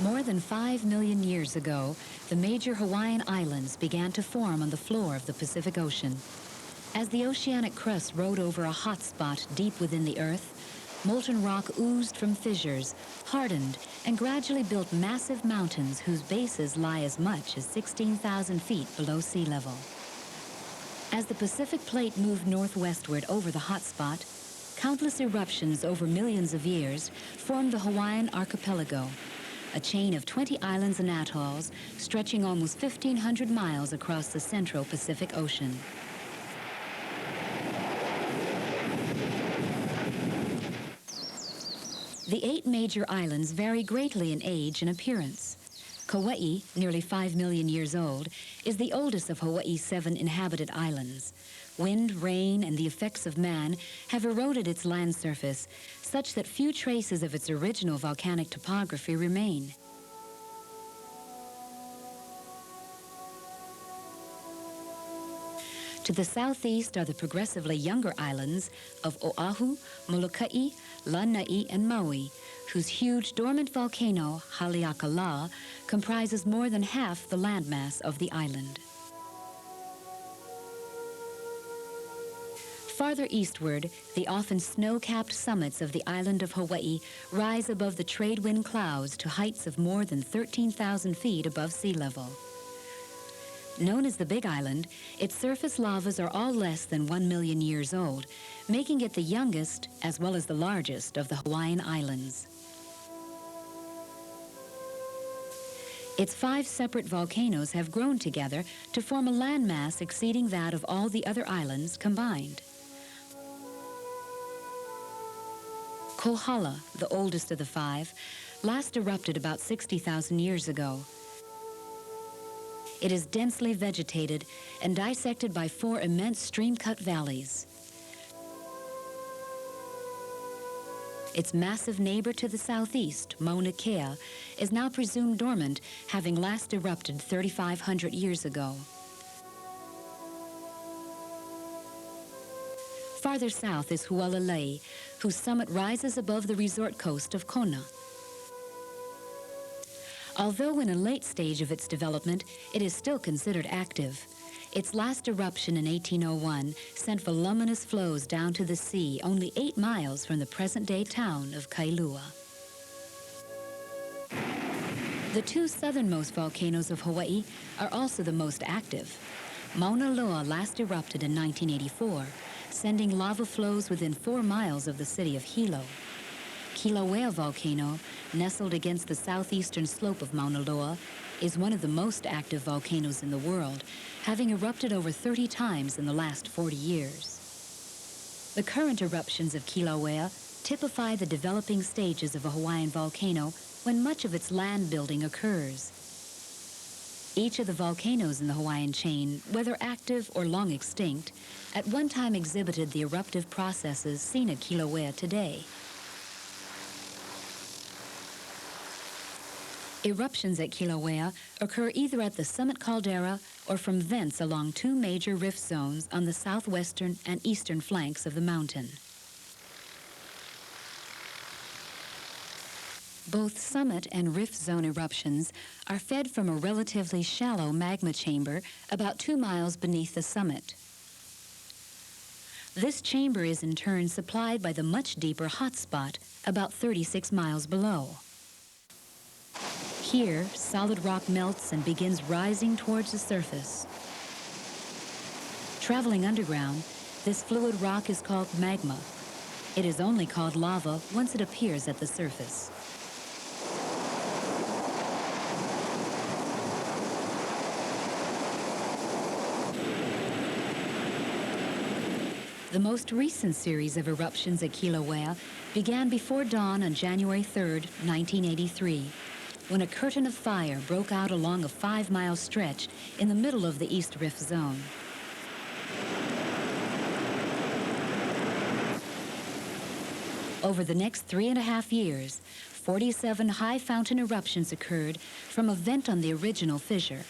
More than 5 million years ago, the major Hawaiian islands began to form on the floor of the Pacific Ocean. As the oceanic crust rode over a hot spot deep within the earth, molten rock oozed from fissures, hardened, and gradually built massive mountains whose bases lie as much as 16,000 feet below sea level. As the Pacific Plate moved northwestward over the hot spot, countless eruptions over millions of years formed the Hawaiian archipelago, a chain of 20 islands and atolls stretching almost 1,500 miles across the central Pacific Ocean. The 8 major islands vary greatly in age and appearance. Kauai, nearly 5 million years old, is the oldest of Hawaii's 7 inhabited islands. Wind, rain, and the effects of man have eroded its land surface, such that few traces of its original volcanic topography remain. To the southeast are the progressively younger islands of Oahu, Molokai, Lanai, and Maui, whose huge dormant volcano, Haleakala, comprises more than half the landmass of the island. Farther eastward, the often snow-capped summits of the island of Hawaii rise above the trade wind clouds to heights of more than 13,000 feet above sea level. Known as the Big Island, its surface lavas are all less than 1 million years old, making it the youngest as well as the largest of the Hawaiian Islands. Its 5 separate volcanoes have grown together to form a landmass exceeding that of all the other islands combined. Kohala, the oldest of the 5, last erupted about 60,000 years ago. It is densely vegetated and dissected by 4 immense stream-cut valleys. Its massive neighbor to the southeast, Mauna Kea, is now presumed dormant, having last erupted 3,500 years ago. Farther south is Hualalai, whose summit rises above the resort coast of Kona. Although in a late stage of its development, it is still considered active. Its last eruption in 1801 sent voluminous flows down to the sea only 8 miles from the present-day town of Kīlauea. The 2 southernmost volcanoes of Hawaii are also the most active. Mauna Loa last erupted in 1984, sending lava flows within 4 miles of the city of Hilo. Kīlauea volcano, nestled against the southeastern slope of Mauna Loa, is one of the most active volcanoes in the world, having erupted over 30 times in the last 40 years. The current eruptions of Kīlauea typify the developing stages of a Hawaiian volcano when much of its land building occurs. Each of the volcanoes in the Hawaiian chain, whether active or long extinct, at one time exhibited the eruptive processes seen at Kīlauea today. Eruptions at Kīlauea occur either at the summit caldera or from vents along 2 major rift zones on the southwestern and eastern flanks of the mountain. Both summit and rift zone eruptions are fed from a relatively shallow magma chamber about 2 miles beneath the summit. This chamber is in turn supplied by the much deeper hot spot about 36 miles below. Here, solid rock melts and begins rising towards the surface. Traveling underground, this fluid rock is called magma. It is only called lava once it appears at the surface. The most recent series of eruptions at Kīlauea began before dawn on January 3, 1983. When a curtain of fire broke out along a 5-mile stretch in the middle of the East Rift Zone. Over the next 3.5 years, 47 high fountain eruptions occurred from a vent on the original fissure.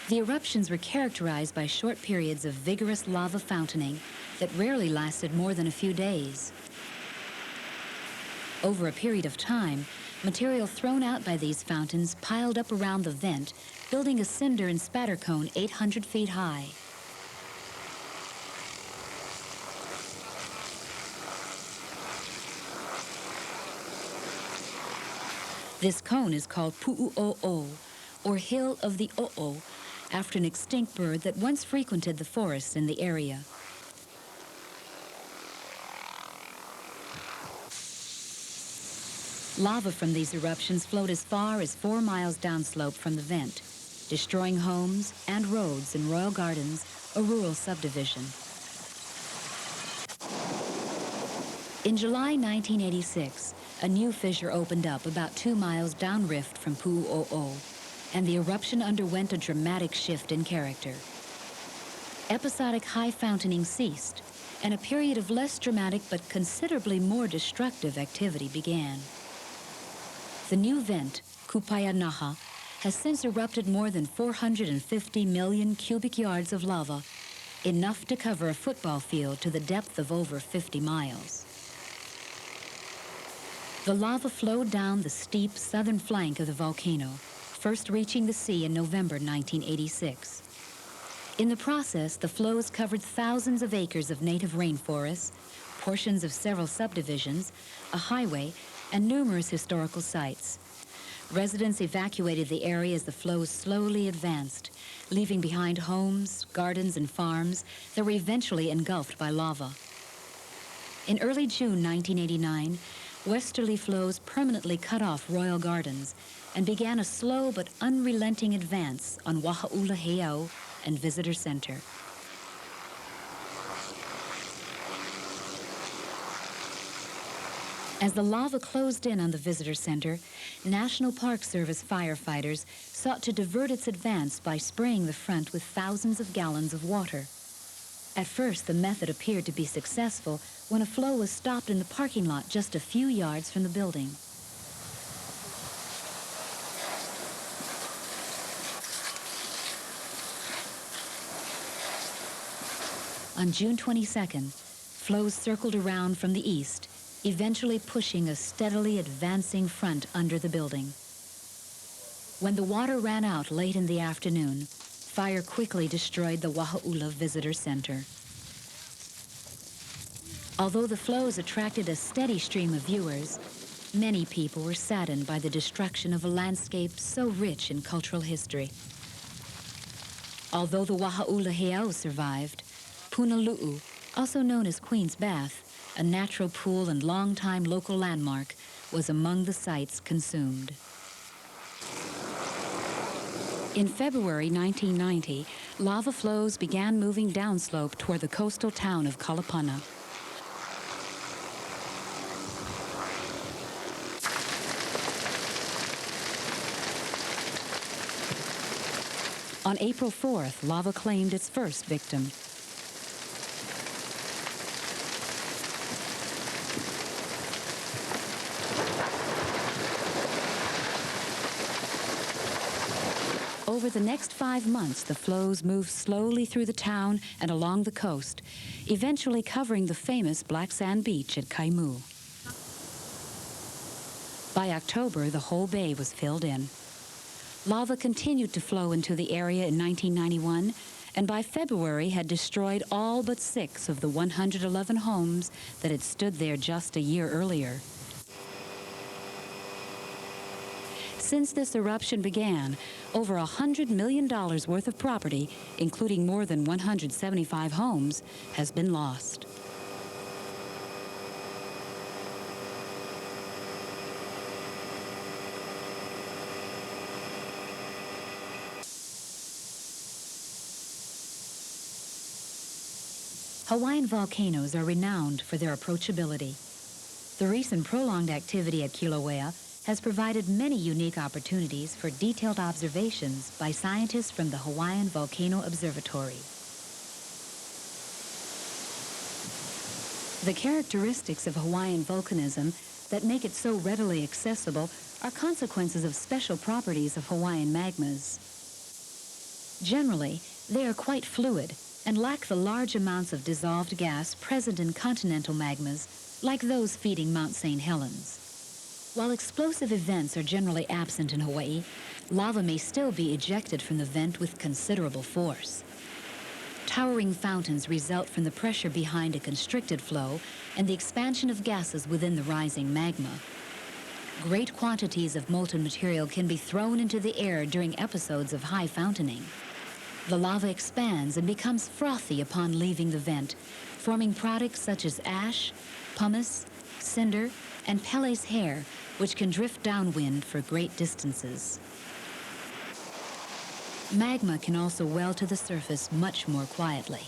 The eruptions were characterized by short periods of vigorous lava fountaining that rarely lasted more than a few days. Over a period of time, Material thrown out by these fountains piled up around the vent, building a cinder and spatter cone 800 feet high. This cone is called Pu'u'o'o, or Hill of the O'o, after an extinct bird that once frequented the forests in the area. Lava from these eruptions flowed as far as 4 miles downslope from the vent, destroying homes and roads in Royal Gardens, a rural subdivision. In July 1986, a new fissure opened up about 2 miles downrift from Pu'u'o'o, and the eruption underwent a dramatic shift in character. Episodic high fountaining ceased, and a period of less dramatic but considerably more destructive activity began. The new vent, Kupayanaha, has since erupted more than 450 million cubic yards of lava, enough to cover a football field to the depth of over 50 miles. The lava flowed down the steep southern flank of the volcano, first reaching the sea in November 1986. In the process, the flows covered thousands of acres of native rainforests, portions of several subdivisions, a highway, and numerous historical sites. Residents evacuated the area as the flows slowly advanced, leaving behind homes, gardens, and farms that were eventually engulfed by lava. In early June 1989, westerly flows permanently cut off Royal Gardens and began a slow but unrelenting advance on Waha'ula Heiau and Visitor Center. As the lava closed in on the Visitor Center, National Park Service firefighters sought to divert its advance by spraying the front with thousands of gallons of water. At first, the method appeared to be successful when a flow was stopped in the parking lot just a few yards from the building. On June 22nd, flows circled around from the east, eventually pushing a steadily advancing front under the building. When the water ran out late in the afternoon, fire quickly destroyed the Waha'ula Visitor Center. Although the flows attracted a steady stream of viewers, many people were saddened by the destruction of a landscape so rich in cultural history. Although the Waha'ula Heiau survived, Punalu'u, also known as Queen's Bath, a natural pool and longtime local landmark, was among the sites consumed. In February 1990, lava flows began moving downslope toward the coastal town of Kalapana. On April 4th, lava claimed its first victim. Over the next 5 months, the flows moved slowly through the town and along the coast, eventually covering the famous black sand beach at Kaimu. By October, the whole bay was filled in. Lava continued to flow into the area in 1991, and by February had destroyed all but 6 of the 111 homes that had stood there just a year earlier. Since this eruption began, over $100 million worth of property, including more than 175 homes, has been lost. Hawaiian volcanoes are renowned for their approachability. The recent prolonged activity at Kīlauea has provided many unique opportunities for detailed observations by scientists from the Hawaiian Volcano Observatory. The characteristics of Hawaiian volcanism that make it so readily accessible are consequences of special properties of Hawaiian magmas. Generally, they are quite fluid and lack the large amounts of dissolved gas present in continental magmas, like those feeding Mount St. Helens. While explosive events are generally absent in Hawaii, lava may still be ejected from the vent with considerable force. Towering fountains result from the pressure behind a constricted flow and the expansion of gases within the rising magma. Great quantities of molten material can be thrown into the air during episodes of high fountaining. The lava expands and becomes frothy upon leaving the vent, forming products such as ash, pumice, cinder, and Pele's hair, which can drift downwind for great distances. Magma can also well to the surface much more quietly.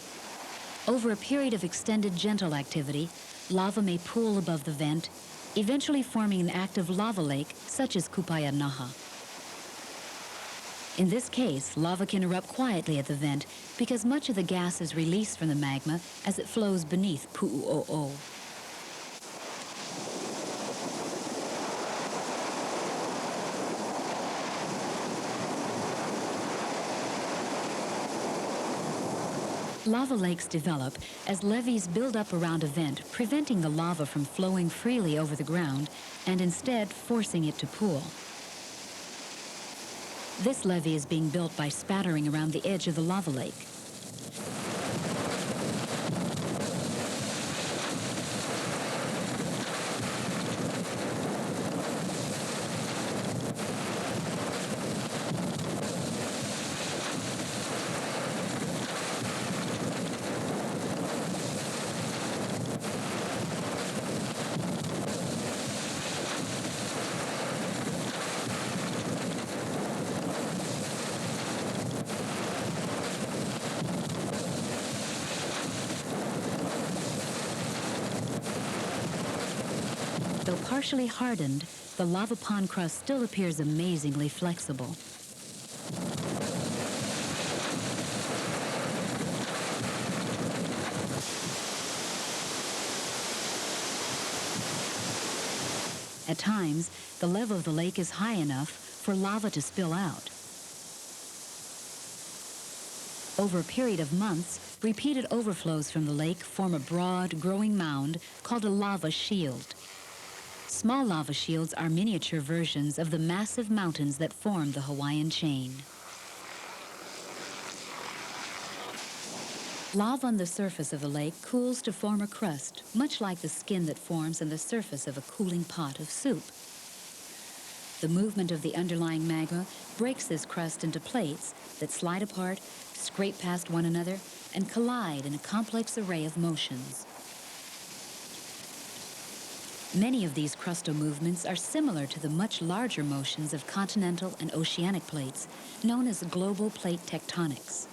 Over a period of extended gentle activity, lava may pool above the vent, eventually forming an active lava lake such as Kūpaeanaha. In this case, lava can erupt quietly at the vent because much of the gas is released from the magma as it flows beneath Pu'u'o'o. Lava lakes develop as levees build up around a vent, preventing the lava from flowing freely over the ground and instead forcing it to pool. This levee is being built by spattering around the edge of the lava lake. Though partially hardened, the lava pond crust still appears amazingly flexible. At times, the level of the lake is high enough for lava to spill out. Over a period of months, repeated overflows from the lake form a broad, growing mound called a lava shield. Small lava shields are miniature versions of the massive mountains that form the Hawaiian chain. Lava on the surface of the lake cools to form a crust, much like the skin that forms on the surface of a cooling pot of soup. The movement of the underlying magma breaks this crust into plates that slide apart, scrape past one another, and collide in a complex array of motions. Many of these crustal movements are similar to the much larger motions of continental and oceanic plates, known as global plate tectonics.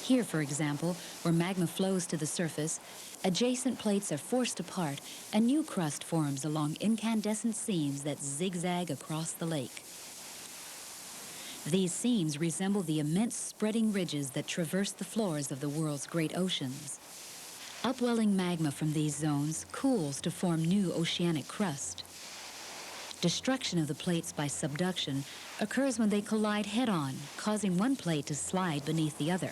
Here, for example, where magma flows to the surface, adjacent plates are forced apart and new crust forms along incandescent seams that zigzag across the lake. These seams resemble the immense spreading ridges that traverse the floors of the world's great oceans. Upwelling magma from these zones cools to form new oceanic crust. Destruction of the plates by subduction occurs when they collide head-on, causing one plate to slide beneath the other.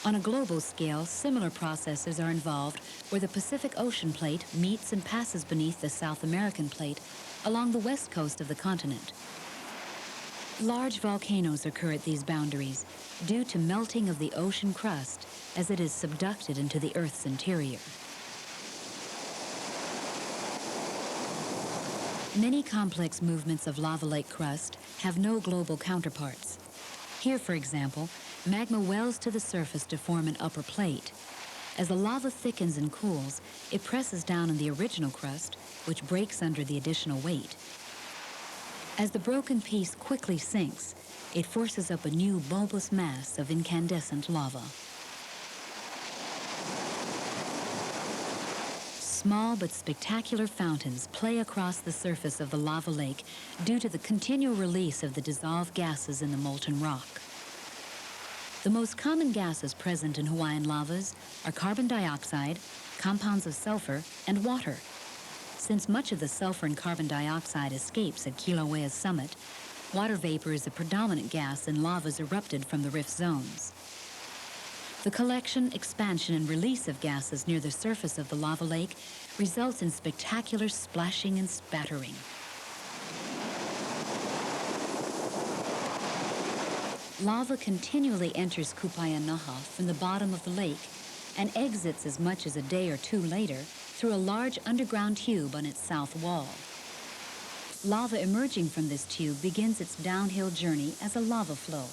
On a global scale, similar processes are involved where the Pacific Ocean plate meets and passes beneath the South American plate along the west coast of the continent. Large volcanoes occur at these boundaries due to melting of the ocean crust as it is subducted into the Earth's interior. Many complex movements of lava lake crust have no global counterparts. Here, for example, magma wells to the surface to form an upper plate. As the lava thickens and cools, it presses down on the original crust, which breaks under the additional weight. As the broken piece quickly sinks, it forces up a new bulbous mass of incandescent lava. Small but spectacular fountains play across the surface of the lava lake due to the continual release of the dissolved gases in the molten rock. The most common gases present in Hawaiian lavas are carbon dioxide, compounds of sulfur, and water. Since much of the sulfur and carbon dioxide escapes at Kīlauea's summit, water vapor is a predominant gas in lavas erupted from the rift zones. The collection, expansion, and release of gases near the surface of the lava lake results in spectacular splashing and spattering. Lava continually enters Kūpaeanaha from the bottom of the lake and exits as much as a day or two later through a large underground tube on its south wall. Lava emerging from this tube begins its downhill journey as a lava flow.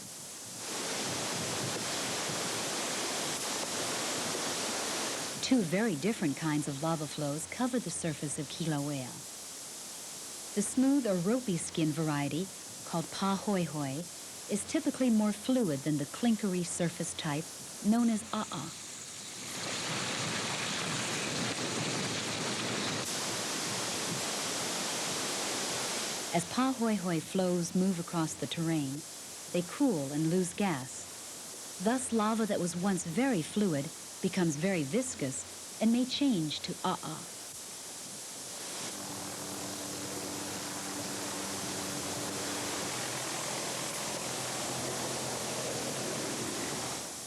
Two very different kinds of lava flows cover the surface of Kīlauea. The smooth or ropey skin variety, called pāhoihoi, is typically more fluid than the clinkery surface type known as a'a. As pāhoihoi flows move across the terrain, they cool and lose gas. Thus, lava that was once very fluid becomes very viscous and may change to a'a.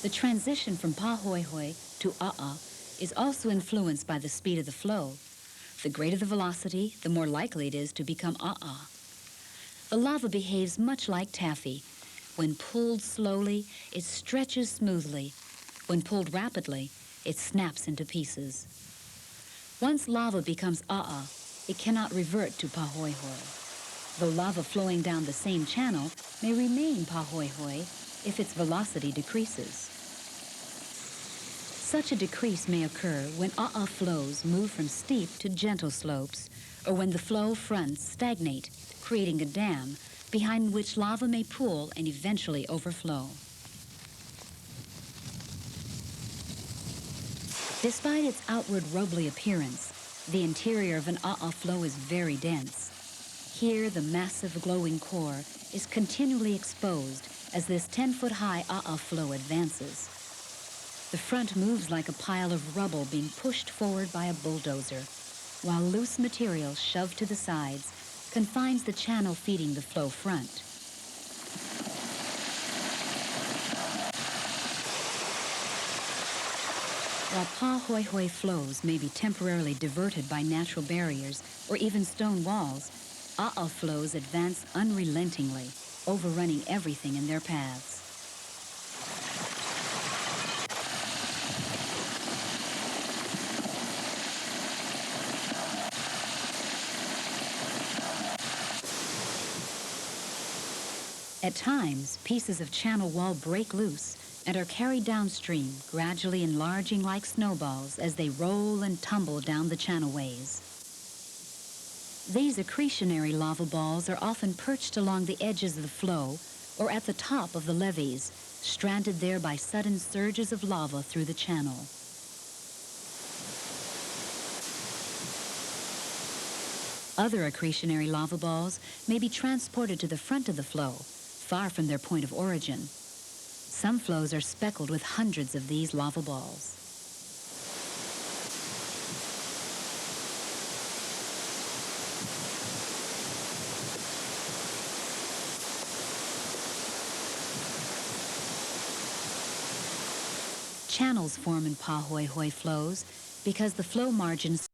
The transition from pāhoihoi to a'a is also influenced by the speed of the flow. The greater the velocity, the more likely it is to become a'a. The lava behaves much like taffy. When pulled slowly, it stretches smoothly. When pulled rapidly, it snaps into pieces. Once lava becomes a'a, it cannot revert to pāhoihoi. Though lava flowing down the same channel may remain pāhoihoi if its velocity decreases. Such a decrease may occur when a'a flows move from steep to gentle slopes, or when the flow fronts stagnate, creating a dam behind which lava may pool and eventually overflow. Despite its outward rubbly appearance, the interior of an a'a flow is very dense. Here, the massive glowing core is continually exposed as this 10-foot-high a'a flow advances. The front moves like a pile of rubble being pushed forward by a bulldozer, while loose material shoved to the sides confines the channel feeding the flow front. While pāhoihoi flows may be temporarily diverted by natural barriers or even stone walls, a'a flows advance unrelentingly, overrunning everything in their paths. At times, pieces of channel wall break loose and are carried downstream, gradually enlarging like snowballs as they roll and tumble down the channelways. These accretionary lava balls are often perched along the edges of the flow or at the top of the levees, stranded there by sudden surges of lava through the channel. Other accretionary lava balls may be transported to the front of the flow, far from their point of origin. Some flows are speckled with hundreds of these lava balls. Channels form in pāhoihoi flows because the flow margins